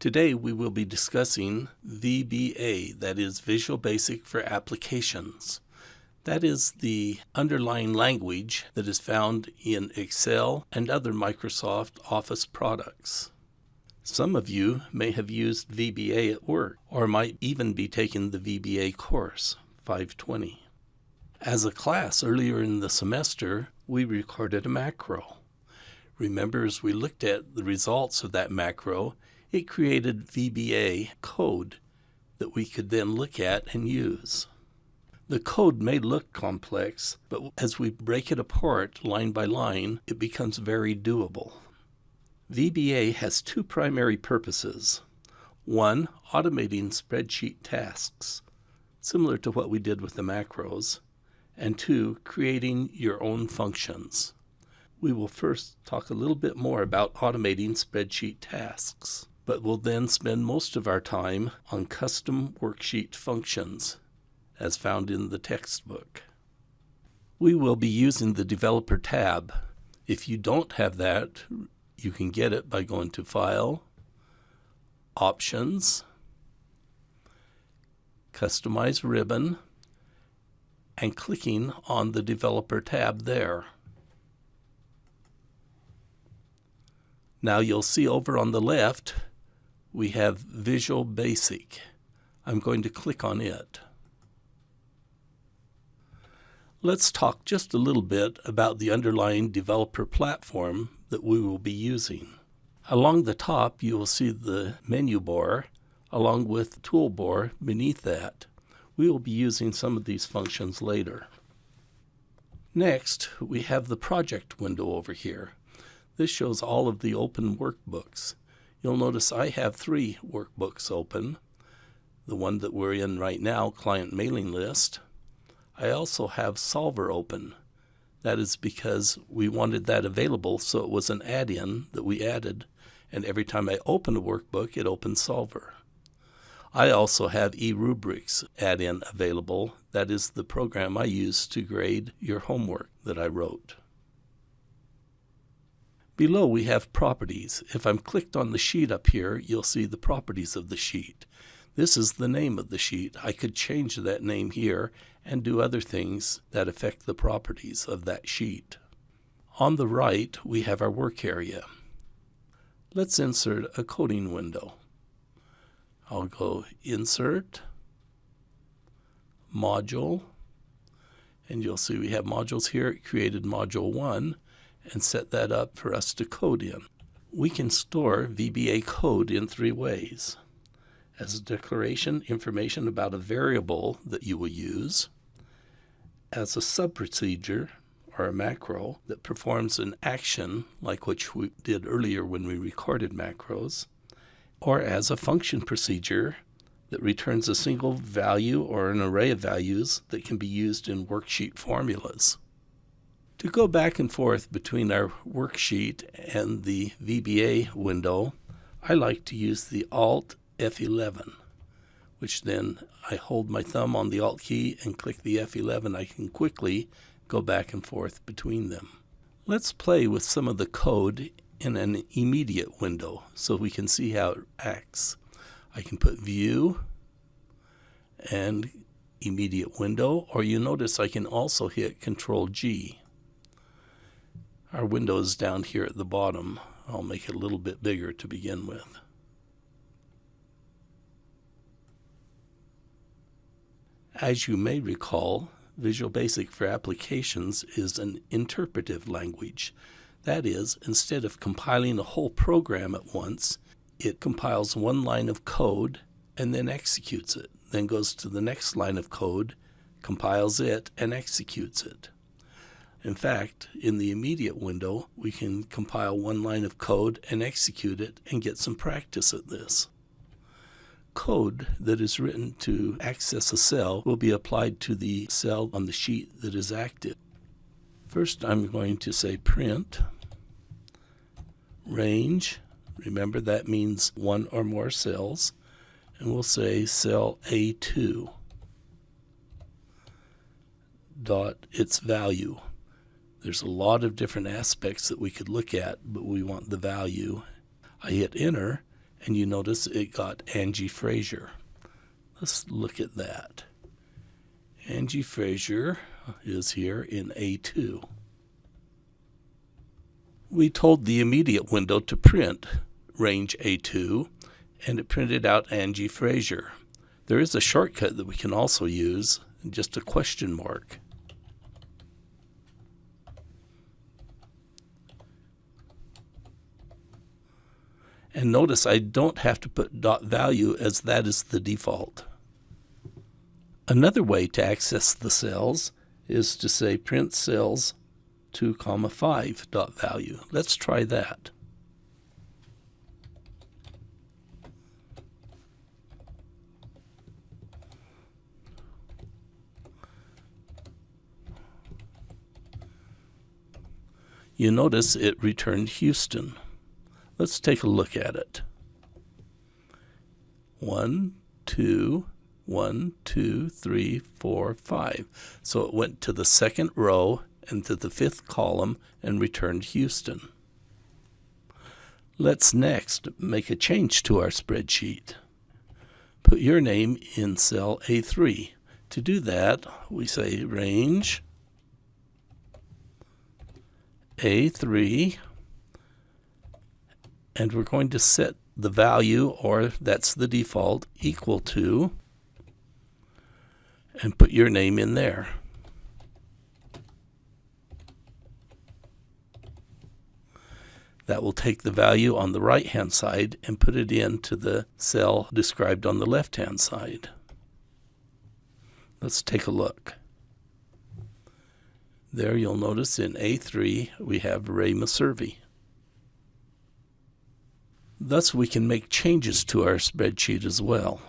Today we will be discussing VBA, that is Visual Basic for Applications. That is the underlying language that is found in Excel and other Microsoft Office products. Some of you may have used VBA at work or might even be taking the VBA course, 520. As a class earlier in the semester, we recorded a macro. Remember, as we looked at the results of that macro, it created VBA code that we could then look at and use. The code may look complex, but as we break it apart line by line, it becomes very doable. VBA has two primary purposes. One, automating spreadsheet tasks, similar to what we did with the macros. And two, creating your own functions. We will first talk a little bit more about automating spreadsheet tasks, but we'll then spend most of our time on custom worksheet functions, as found in the textbook. We will be using the Developer tab. If you don't have that, you can get it by going to File, Options, Customize Ribbon, and clicking on the Developer tab there. Now you'll see over on the left, we have Visual Basic. I'm going to click on it. Let's talk just a little bit about the underlying developer platform that we will be using. Along the top, you will see the menu bar, along with the toolbar beneath that. We will be using some of these functions later. Next, we have the project window over here. This shows all of the open workbooks. You'll notice I have 3 workbooks open. The one that we're in right now, Client Mailing List. I also have Solver open. That is because we wanted that available, so it was an add-in that we added, and every time I open a workbook, it opens Solver. I also have eRubrics add-in available. That is the program I use to grade your homework that I wrote. Below we have properties. If I'm clicked on the sheet up here, you'll see the properties of the sheet. This is the name of the sheet. I could change that name here and do other things that affect the properties of that sheet. On the right, we have our work area. Let's insert a coding window. I'll go Insert, Module, and you'll see we have modules here. It created Module 1 and set that up for us to code in. We can store VBA code in 3 ways. As a declaration, information about a variable that you will use, as a subprocedure or a macro that performs an action like which we did earlier when we recorded macros, or as a function procedure that returns a single value or an array of values that can be used in worksheet formulas. To go back and forth between our worksheet and the VBA window, I like to use the Alt F11, which then I hold my thumb on the Alt key and click the F11. I can quickly go back and forth between them. Let's play with some of the code in an immediate window so we can see how it acts. I can put View and Immediate Window, or you notice I can also hit Control G. Our window is down here at the bottom. I'll make it a little bit bigger to begin with. As you may recall, Visual Basic for Applications is an interpretive language. That is, instead of compiling a whole program at once, it compiles one line of code and then executes it, then goes to the next line of code, compiles it, and executes it. In fact, in the immediate window, we can compile one line of code and execute it and get some practice at this. Code that is written to access a cell will be applied to the cell on the sheet that is active. First, I'm going to say print range. Remember, that means 1 or more cells. And we'll say cell A2 dot its value. There's a lot of different aspects that we could look at, but we want the value. I hit enter, and you notice it got Angie Frazier. Let's look at that. Angie Frazier is here in A2. We told the immediate window to print range A2, and it printed out Angie Frazier. There is a shortcut that we can also use, just a question mark. And notice I don't have to put dot value, as that is the default. Another way to access the cells is to say print cells 2, 5 dot value. Let's try that. You notice it returned Houston. Let's take a look at it. 1, 2, 1, 2, 3, 4, 5. So it went to the second row and to the 5th column and returned Houston. Let's next make a change to our spreadsheet. Put your name in cell A3. To do that, we say range A3, and we're going to set the value, or that's the default, equal to, and put your name in there. That will take the value on the right-hand side and put it into the cell described on the left-hand side. Let's take a look. There you'll notice in A3 we have Ray Maservi. Thus we can make changes to our spreadsheet as well.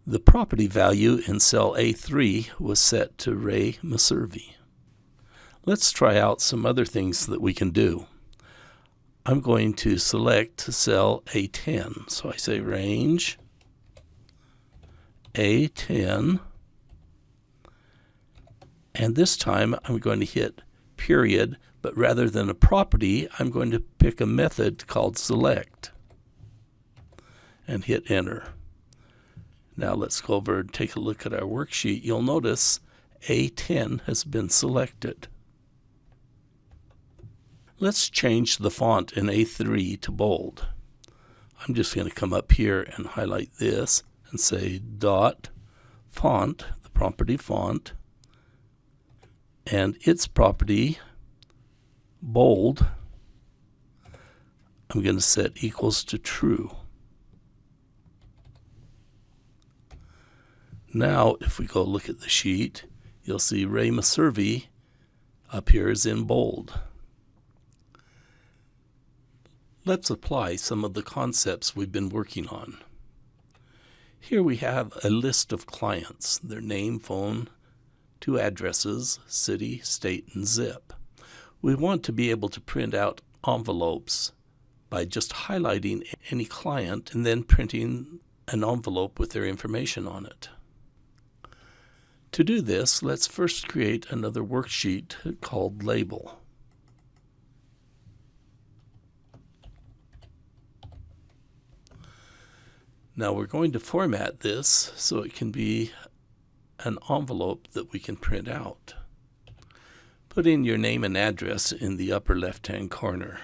The property value in cell A3 was set to Ray Maservi. Let's try out some other things that we can do. I'm going to select cell A10. So I say range A10, and this time I'm going to hit period, but rather than a property, I'm going to pick a method called select and hit enter. Now let's go over and take a look at our worksheet. You'll notice A10 has been selected. Let's change the font in A3 to bold. I'm just going to come up here and highlight this and say dot font, the property font, and its property bold. I'm going to set equals to true. Now if we go look at the sheet, you'll see Ray Maservi appears in bold. Let's apply some of the concepts we've been working on. Here we have a list of clients, their name, phone, 2 addresses, city, state, and zip. We want to be able to print out envelopes by just highlighting any client and then printing an envelope with their information on it. To do this, let's first create another worksheet called Label. Now we're going to format this so it can be an envelope that we can print out. Put in your name and address in the upper left-hand corner.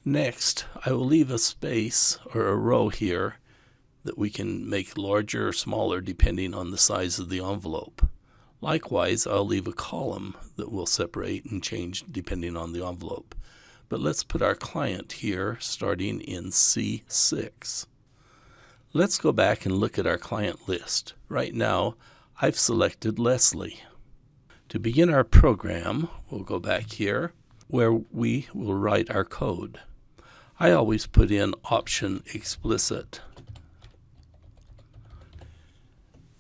Next, I will leave a space or a row here that we can make larger or smaller depending on the size of the envelope. Likewise, I'll leave a column that will separate and change depending on the envelope. But let's put our client here starting in C6. Let's go back and look at our client list. Right now, I've selected Leslie. To begin our program, we'll go back here where we will write our code. I always put in option explicit.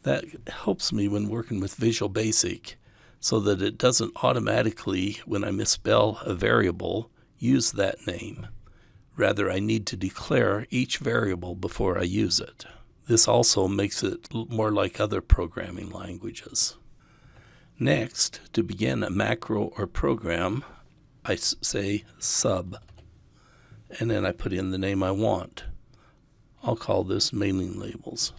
That helps me when working with Visual Basic so that it doesn't automatically, when I misspell a variable, use that name. Rather, I need to declare each variable before I use it. This also makes it more like other programming languages. Next, to begin a macro or program, I say sub, and then I put in the name I want. I'll call this mailing labels.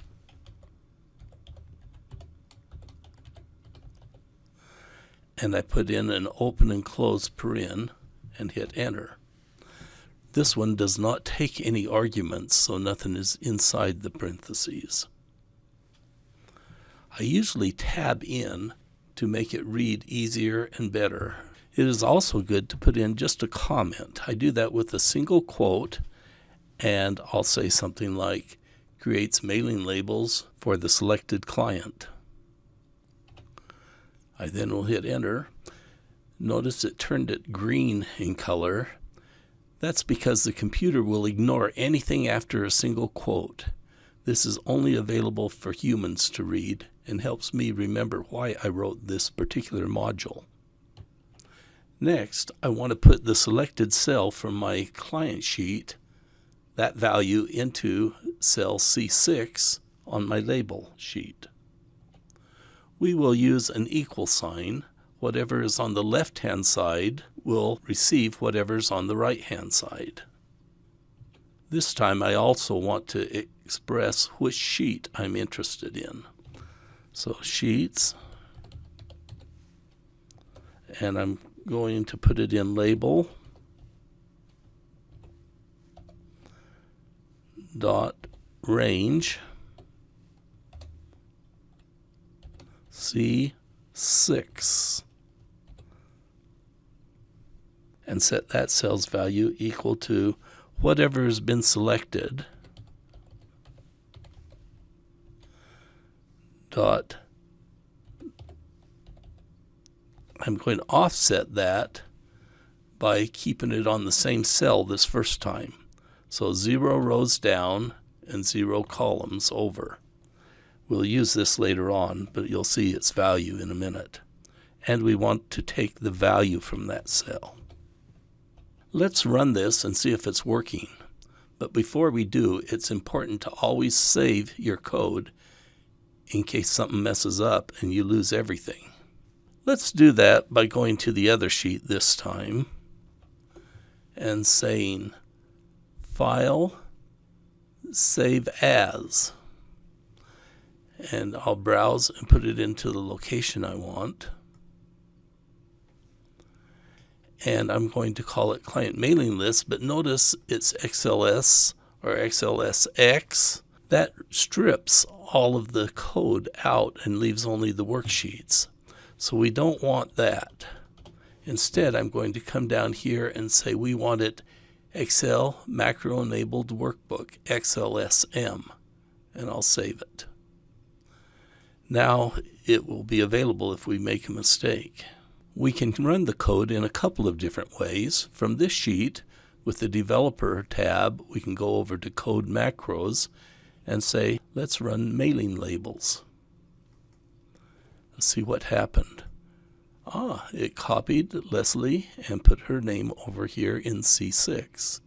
And I put in an open and close paren and hit enter. This one does not take any arguments, so nothing is inside the parentheses. I usually tab in to make it read easier and better. It is also good to put in just a comment. I do that with a single quote, and I'll say something like, creates mailing labels for the selected client. I then will hit enter. Notice it turned it green in color. That's because the computer will ignore anything after a single quote. This is only available for humans to read and helps me remember why I wrote this particular module. Next, I want to put the selected cell from my client sheet, that value, into cell C6 on my label sheet. We will use an equal sign. Whatever is on the left-hand side will receive whatever's on the right-hand side. This time I also want to express which sheet I'm interested in. So sheets, and I'm going to put it in label dot range C6 and set that cell's value equal to whatever has been selected dot. I'm going to offset that by keeping it on the same cell this first time. So 0 rows down and 0 columns over. We'll use this later on, but you'll see its value in a minute. And we want to take the value from that cell. Let's run this and see if it's working. But before we do, it's important to always save your code in case something messes up and you lose everything. Let's do that by going to the other sheet this time and saying File, Save As. And I'll browse and put it into the location I want. And I'm going to call it Client Mailing List, but notice it's XLS or XLSX. That strips all of the code out and leaves only the worksheets. So we don't want that. Instead, I'm going to come down here and say we want it Excel Macro Enabled Workbook, XLSM, and I'll save it. Now it will be available if we make a mistake. We can run the code in a couple of different ways. From this sheet, with the Developer tab, we can go over to Code Macros and say, let's run mailing labels. Let's see what happened. It copied Leslie and put her name over here in C6.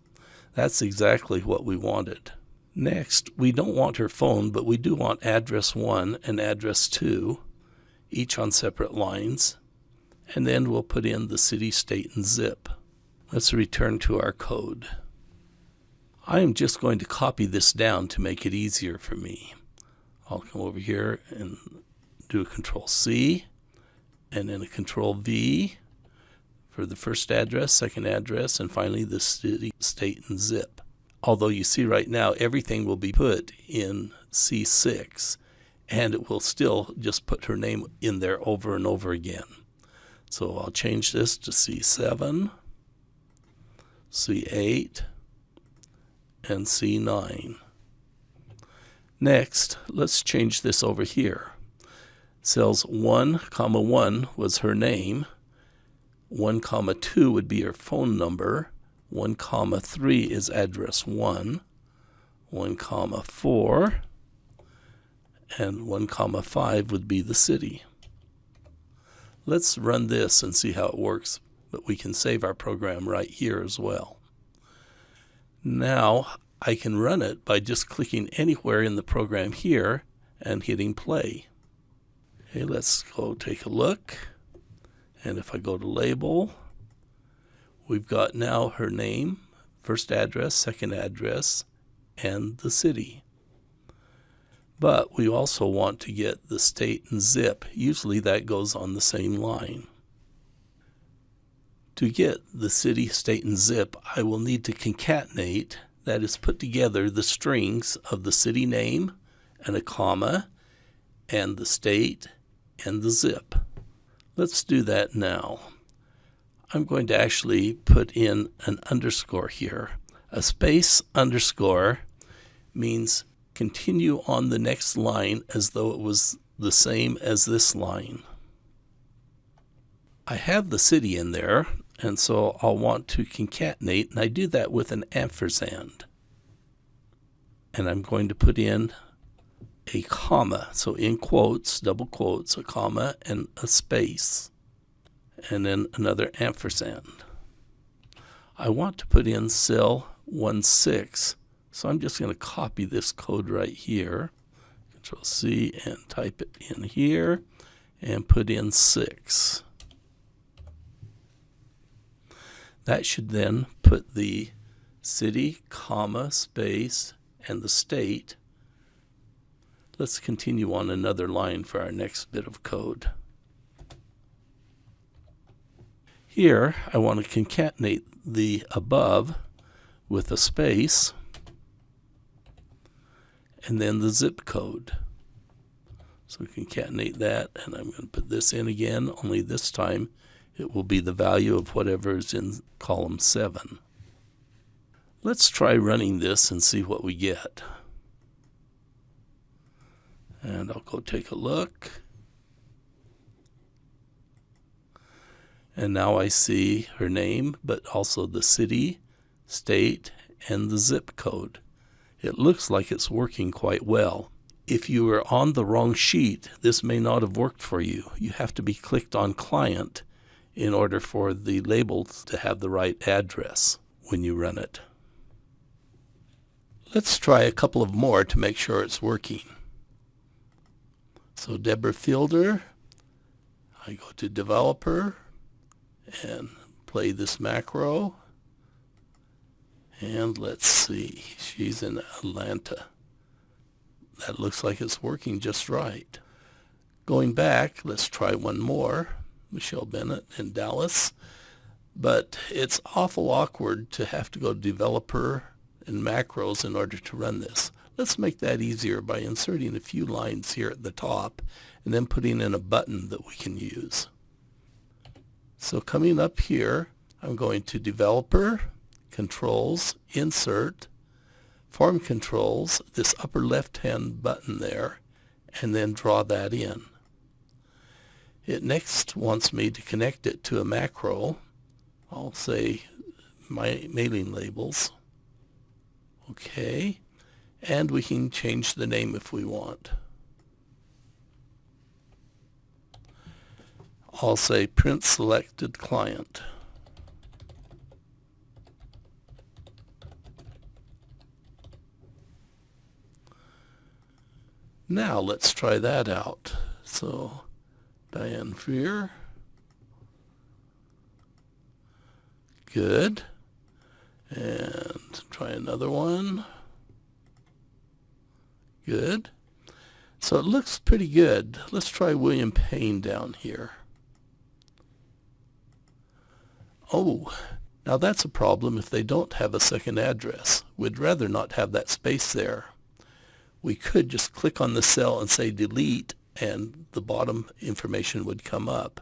That's exactly what we wanted. Next, we don't want her phone, but we do want address 1 and address 2, each on separate lines. And then we'll put in the city, state, and zip. Let's return to our code. I am just going to copy this down to make it easier for me. I'll come over here and do a Control-C, and then a Control-V for the first address, second address, and finally the city, state, and zip. Although you see right now everything will be put in C6, and it will still just put her name in there over and over again. So I'll change this to C7, C8, and C9. Next, let's change this over here. Cells 1, 1 was her name. 1, 2 would be her phone number. 1, 3 is address 1. 1, 4. and 1,5 would be the city. Let's run this and see how it works, but we can save our program right here as well. Now I can run it by just clicking anywhere in the program here and hitting play. Okay, let's go take a look. And if I go to label, we've got now her name, first address, second address, and the city. But we also want to get the state and zip. Usually that goes on the same line. To get the city, state, and zip, I will need to concatenate, that is, put together the strings of the city name and a comma and the state and the zip. Let's do that now. I'm going to actually put in an underscore here. A space underscore means continue on the next line as though it was the same as this line. I have the city in there, and so I'll want to concatenate, and I do that with an ampersand. And I'm going to put in a comma, so in quotes, double quotes, a comma and a space, and then another ampersand. I want to put in cell 16, so I'm just going to copy this code right here, Control C, and type it in here, and put in 6. That should then put the city, comma, space, and the state. Let's continue on another line for our next bit of code. Here, I want to concatenate the above with a space and then the zip code. So concatenate that, and I'm going to put this in again, only this time it will be the value of whatever is in column 7. Let's try running this and see what we get. And I'll go take a look. And now I see her name, but also the city, state, and the zip code. It looks like it's working quite well. If you are on the wrong sheet, this may not have worked for you. You have to be clicked on Client in order for the labels to have the right address when you run it. Let's try a couple of more to make sure it's working. So Deborah Fielder, I go to Developer and play this macro. And let's see, she's in Atlanta. That looks like it's working just right. Going back, let's try one more. Michelle Bennett in Dallas. But it's awful awkward to have to go to Developer and Macros in order to run this. Let's make that easier by inserting a few lines here at the top and then putting in a button that we can use. So coming up here, I'm going to Developer, Controls, Insert, Form Controls, this upper left-hand button there, and then draw that in. It next wants me to connect it to a macro. I'll say my mailing labels. Okay. And we can change the name if we want. I'll say print selected client. Now let's try that out. So Diane Freer. Good. And try another one. Good. So it looks pretty good. Let's try William Payne down here. Oh, now that's a problem if they don't have a second address. We'd rather not have that space there. We could just click on the cell and say delete, and the bottom information would come up.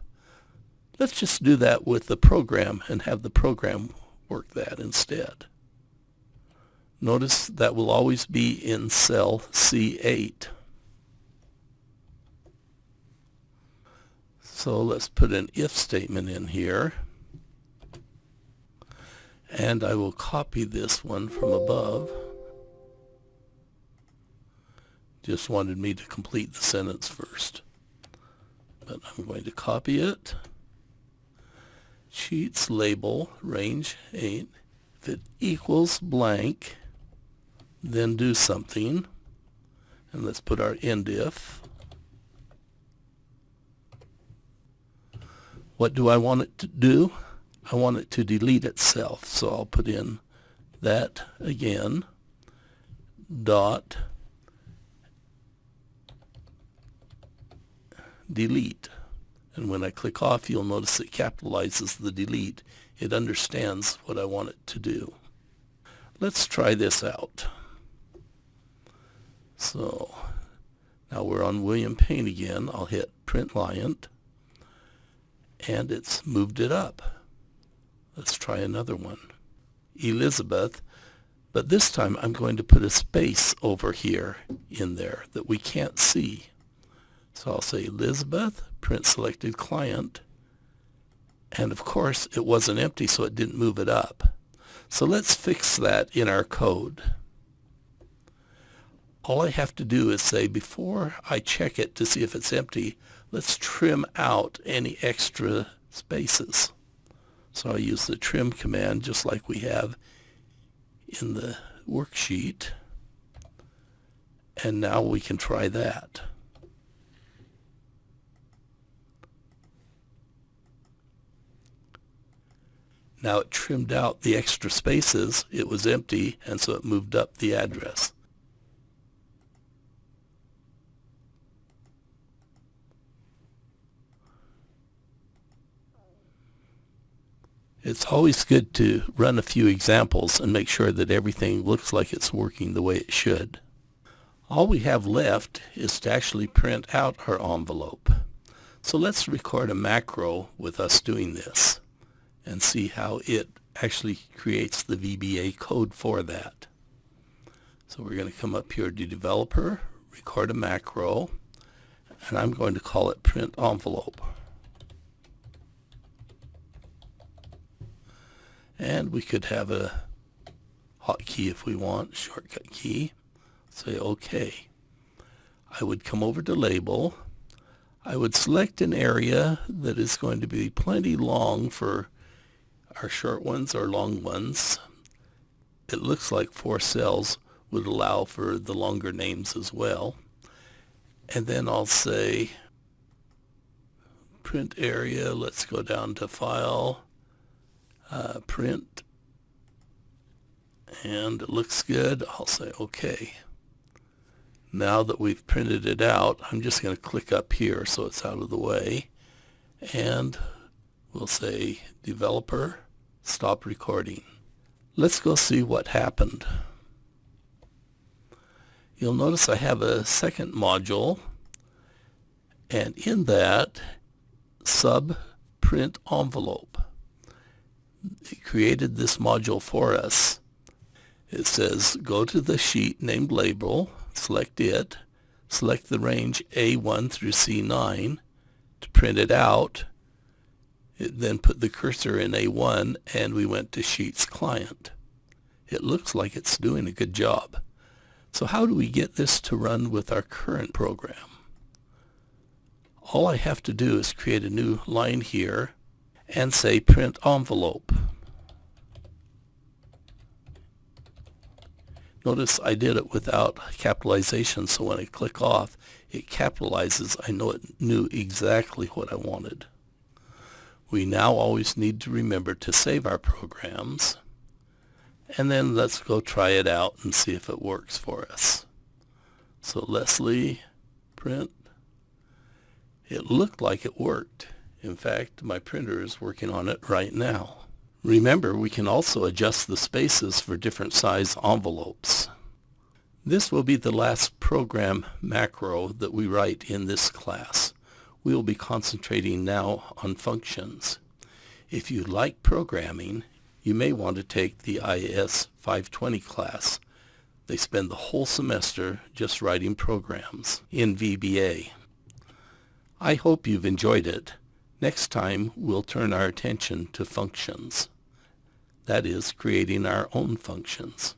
Let's just do that with the program and have the program work that instead. Notice that will always be in cell C8. So let's put an if statement in here. And I will copy this one from above, Just wanted me to complete the sentence first. But I'm going to copy it. Sheets label range 8. If it equals blank, then do something. And let's put our end if. What do I want it to do? I want it to delete itself. So I'll put in that again. Dot delete. And when I click off, you'll notice it capitalizes the delete. It understands what I want it to do. Let's try this out. So now we're on William Payne again. I'll hit print client, and it's moved it up. Let's try another one. Elizabeth, but this time I'm going to put a space over here in there that we can't see. So I'll say Elizabeth, print selected client, and of course it wasn't empty, so it didn't move it up. So let's fix that in our code. All I have to do is say, before I check it to see if it's empty, let's trim out any extra spaces. So I use the trim command just like we have in the worksheet. And now we can try that. Now it trimmed out the extra spaces. It was empty, and so it moved up the address. It's always good to run a few examples and make sure that everything looks like it's working the way it should. All we have left is to actually print out our envelope. So let's record a macro with us doing this and see how it actually creates the VBA code for that. So we're going to come up here to Developer, record a macro, and I'm going to call it print envelope. And we could have a hotkey if we want, shortcut key. Say OK. I would come over to Label. I would select an area that is going to be plenty long for our short ones or long ones. It looks like 4 cells would allow for the longer names as well. And then I'll say print area. Let's go down to File. Print, and it looks good. I'll say OK. Now that we've printed it out, I'm just going to click up here so it's out of the way, and we'll say Developer, stop recording. Let's go see what happened. You'll notice I have a second module, and in that, sub print envelope. It created this module for us. It says go to the sheet named Label, select it, select the range A1 through C9 to print it out. It then put the cursor in A1 and we went to Sheets Client. It looks like it's doing a good job. So how do we get this to run with our current program? All I have to do is create a new line here and say print envelope. Notice I did it without capitalization, so when I click off, it capitalizes. I know it knew exactly what I wanted. We now always need to remember to save our programs, and then let's go try it out and see if it works for us. So Leslie, print. It looked like it worked. In fact, my printer is working on it right now. Remember, we can also adjust the spaces for different size envelopes. This will be the last program macro that we write in this class. We will be concentrating now on functions. If you like programming, you may want to take the IS 520 class. They spend the whole semester just writing programs in VBA. I hope you've enjoyed it. Next time, we'll turn our attention to functions. That is, creating our own functions.